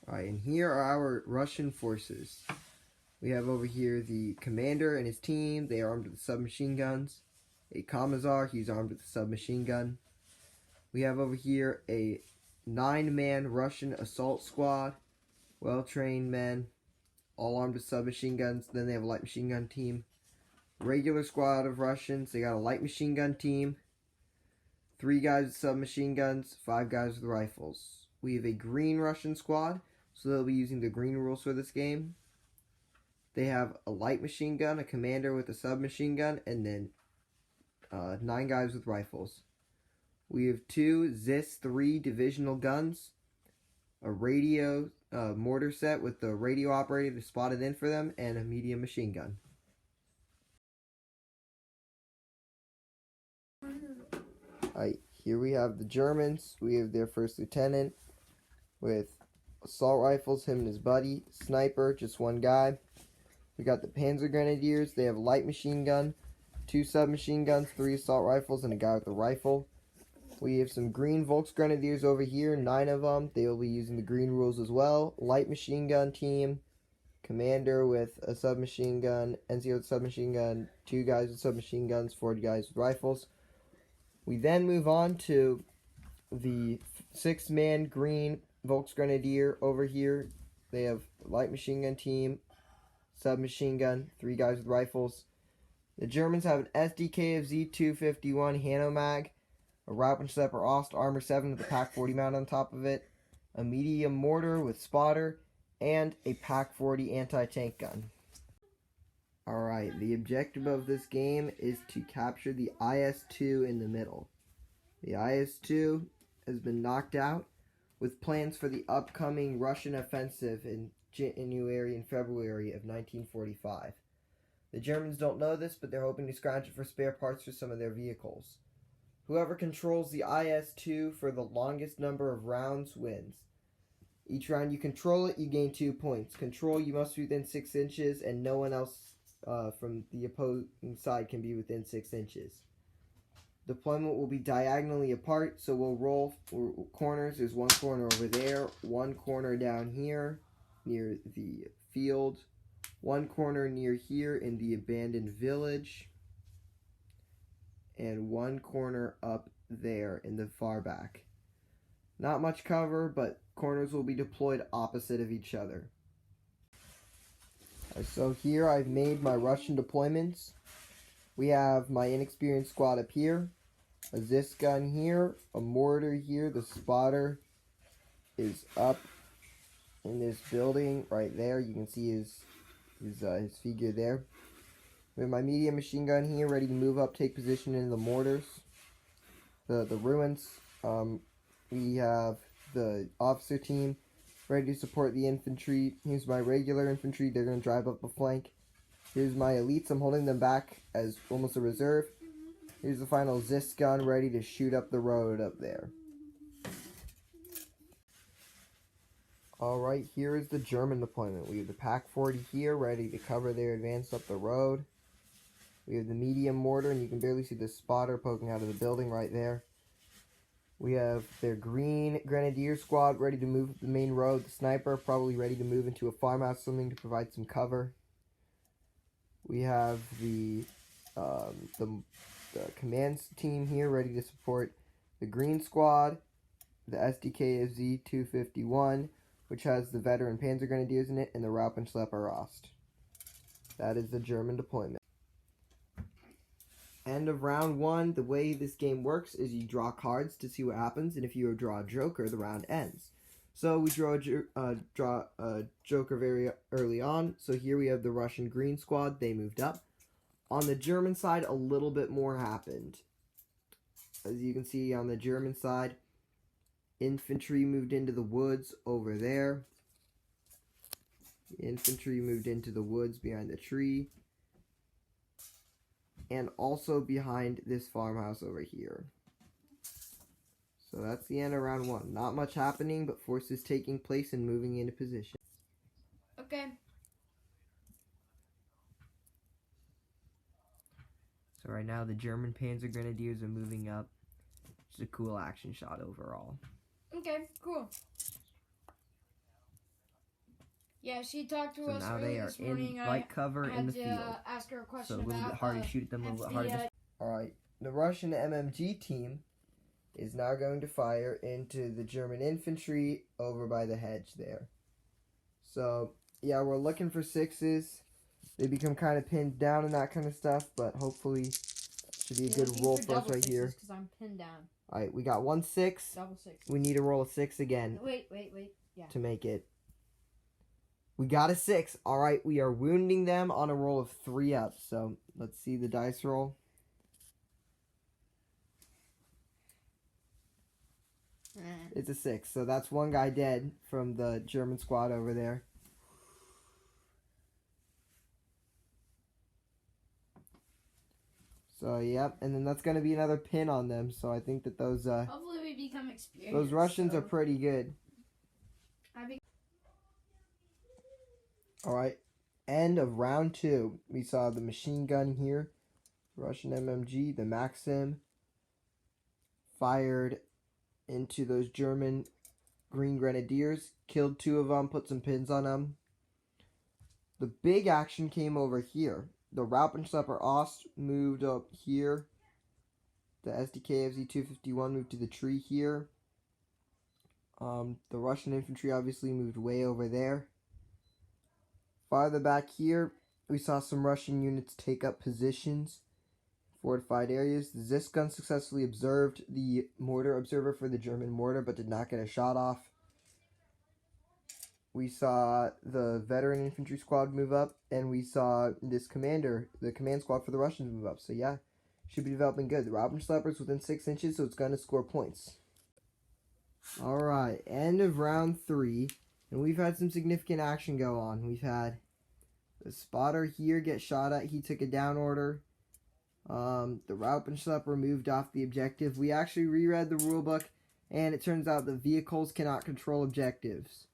Alright, and here are our Russian forces. We have over here the commander and his team. They are armed with submachine guns. A commissar, he's armed with a submachine gun. We have over here a 9-man Russian assault squad. Well-trained men, all armed with submachine guns. Then they have a light machine gun team. Regular squad of Russians. They got a light machine gun team. 3 guys with submachine guns. 5 guys with rifles. We have a green Russian squad, so they'll be using the green rules for this game. They have a light machine gun, a commander with a submachine gun, and then 9 guys with rifles. We have 2 ZIS-3 divisional guns, a radio mortar set with the radio operator to spot it in for them, and a medium machine gun. Alright, here we have the Germans. We have their first lieutenant with assault rifles, him and his buddy. Sniper, just 1 guy. We got the Panzer Grenadiers. They have a light machine gun, 2 submachine guns, 3 assault rifles, and a guy with a rifle. We have some green Volksgrenadiers over here, 9 of them. They will be using the green rules as well. Light machine gun team, commander with a submachine gun, NCO with submachine gun, 2 guys with submachine guns, 4 guys with rifles. We then move on to the 6-man green Volksgrenadier over here. They have a light machine gun team, submachine gun, 3 guys with rifles. The Germans have an SDKFZ 251 Hanomag, a Raupenschlepper Ost Armor 7 with a PaK 40 mount on top of it, a medium mortar with spotter, and a PaK 40 anti-tank gun. Alright, the objective of this game is to capture the IS-2 in the middle. The IS-2 has been knocked out, with plans for the upcoming Russian offensive in January and February of 1945. The Germans don't know this, but they're hoping to scrounge it for spare parts for some of their vehicles. Whoever controls the IS-2 for the longest number of rounds wins. Each round you control it, you gain 2 points. Control, you must be within 6 inches, and no one else from the opposing side can be within 6 inches. Deployment will be diagonally apart, so we'll roll corners. There's 1 corner over there, 1 corner down here near the field, 1 corner near here in the abandoned village, and 1 corner up there in the far back. Not much cover, but corners will be deployed opposite of each other. So here I've made my Russian deployments. We have my inexperienced squad up here, a ZIS gun here, a mortar here, the spotter is up in this building right there. You can see his figure there. We have my medium machine gun here, ready to move up, take position in the mortars, the ruins. We have the officer team ready to support the infantry. Here's my regular infantry. They're going to drive up the flank. Here's my elites. I'm holding them back as almost a reserve. Here's the final ZIS gun ready to shoot up the road up there. Alright, here is the German deployment. We have the PaK 40 here ready to cover their advance up the road. We have the medium mortar, and you can barely see the spotter poking out of the building right there. We have their green grenadier squad ready to move up the main road. The sniper probably ready to move into a farmhouse or something to provide some cover. We have the command team here ready to support the green squad, the SDKFZ 251, which has the veteran Panzer Grenadiers in it, and the Raupenschlepper Ost. That is the German deployment. End of round 1. The way this game works is you draw cards to see what happens, and if you draw a joker, the round ends. So we draw a joker very early on. So here we have the Russian green squad. They moved up. On the German side, a little bit more happened. As you can see on the German side, infantry moved into the woods over there. The infantry moved into the woods behind the tree. And also behind this farmhouse over here. So that's the end of round 1. Not much happening, but forces taking place and moving into position. Okay. So right now the German Panzer Grenadiers are moving up. It's a cool action shot overall. Okay, cool. Yeah, she talked to So us now early they are this morning. in light cover in the field. Ask her a question So a little bit harder to shoot at them, a little bit harder. Alright, the Russian MMG team is now going to fire into the German infantry over by the hedge there. So, yeah, we're looking for sixes. They become kind of pinned down and that kind of stuff, but hopefully should be a good roll for us right here. Because I'm pinned down. Alright, we got 1 6. Double six. We need to roll a 6 again. Wait. Yeah. To make it. We got a 6. Alright, we are wounding them on a roll of 3 up. So, let's see the dice roll. It's a 6. So, that's one guy dead from the German squad over there. So, yep. And then that's going to be another pin on them. So, I think that those... hopefully we become experienced. Those Russians are pretty good. Alright, end of round 2. We saw the machine gun here. Russian MMG, the Maxim. Fired into those German Green Grenadiers. Killed 2 of them, put some pins on them. The big action came over here. The Raupenschlepper Ost moved up here. The SDKFZ 251 moved to the tree here. The Russian infantry obviously moved way over there. Farther back here, we saw some Russian units take up positions, fortified areas. The Zis gun successfully observed the mortar observer for the German mortar, but did not get a shot off. We saw the veteran infantry squad move up, and we saw this commander, the command squad for the Russians, move up. So yeah, should be developing good. The Raupenschlepper's within 6 inches, so it's going to score points. Alright, end of round 3. And we've had some significant action go on. We've had the spotter here get shot at. He took a down order. The Raupenschlepper moved off the objective. We actually reread the rulebook, and it turns out the vehicles cannot control objectives.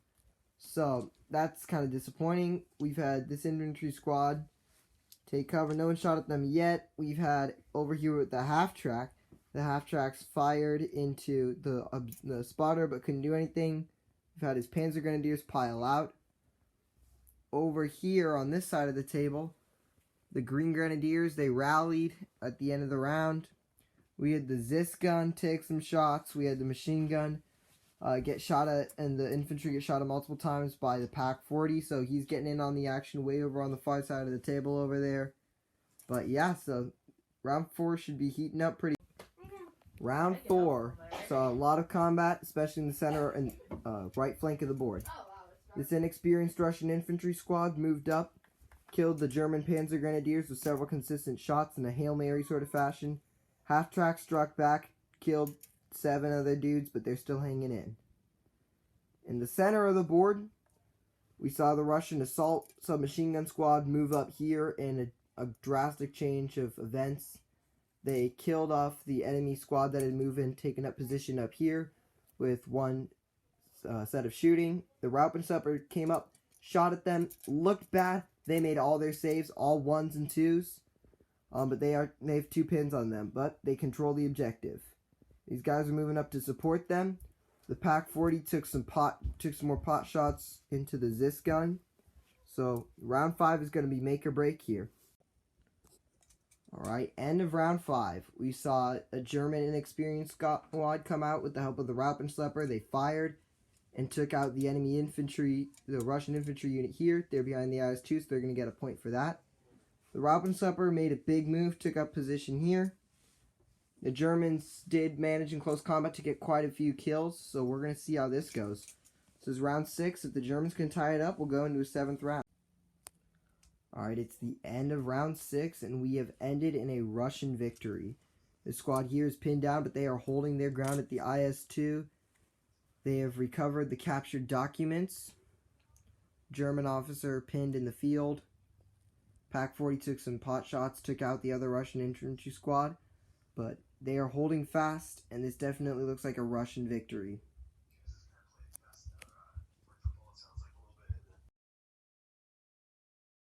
So, that's kind of disappointing. We've had this infantry squad take cover. No one shot at them yet. We've had over here with the half-track. The half-tracks fired into the spotter, but couldn't do anything. We've had his Panzer Grenadiers pile out. Over here on this side of the table, the Green Grenadiers, they rallied at the end of the round. We had the Zis gun take some shots. We had the machine gun get shot at, and the infantry get shot at multiple times by the Pak 40. So he's getting in on the action way over on the far side of the table over there. But yeah, so round 4 should be heating up pretty. Round 4 saw a lot of combat, especially in the center and right flank of the board. This inexperienced Russian infantry squad moved up, killed the German Panzer Grenadiers with several consistent shots in a Hail Mary sort of fashion. Half-track struck back, killed 7 other dudes, but they're still hanging in. In the center of the board, we saw the Russian assault submachine gun squad move up here in a drastic change of events. They killed off the enemy squad that had moved in, taken up position up here with one set of shooting. The Raupenschlepper came up, shot at them, looked bad. They made all their saves, all 1s and 2s. But they have 2 pins on them, but they control the objective. These guys are moving up to support them. The Pak 40 took some more pot shots into the Zis gun. So round 5 is going to be make or break here. Alright, end of round 5. We saw a German inexperienced squad come out with the help of the Raupenschlepper. They fired and took out the enemy infantry, the Russian infantry unit here. They're behind the IS-2, so they're going to get a point for that. The Raupenschlepper made a big move, took up position here. The Germans did manage in close combat to get quite a few kills, so we're going to see how this goes. This is round 6. If the Germans can tie it up, we'll go into a 7th round. Alright, it's the end of round 6, and we have ended in a Russian victory. The squad here is pinned down, but they are holding their ground at the IS-2. They have recovered the captured documents. German officer pinned in the field. Pak 40 took some pot shots, took out the other Russian infantry squad. But they are holding fast, and this definitely looks like a Russian victory.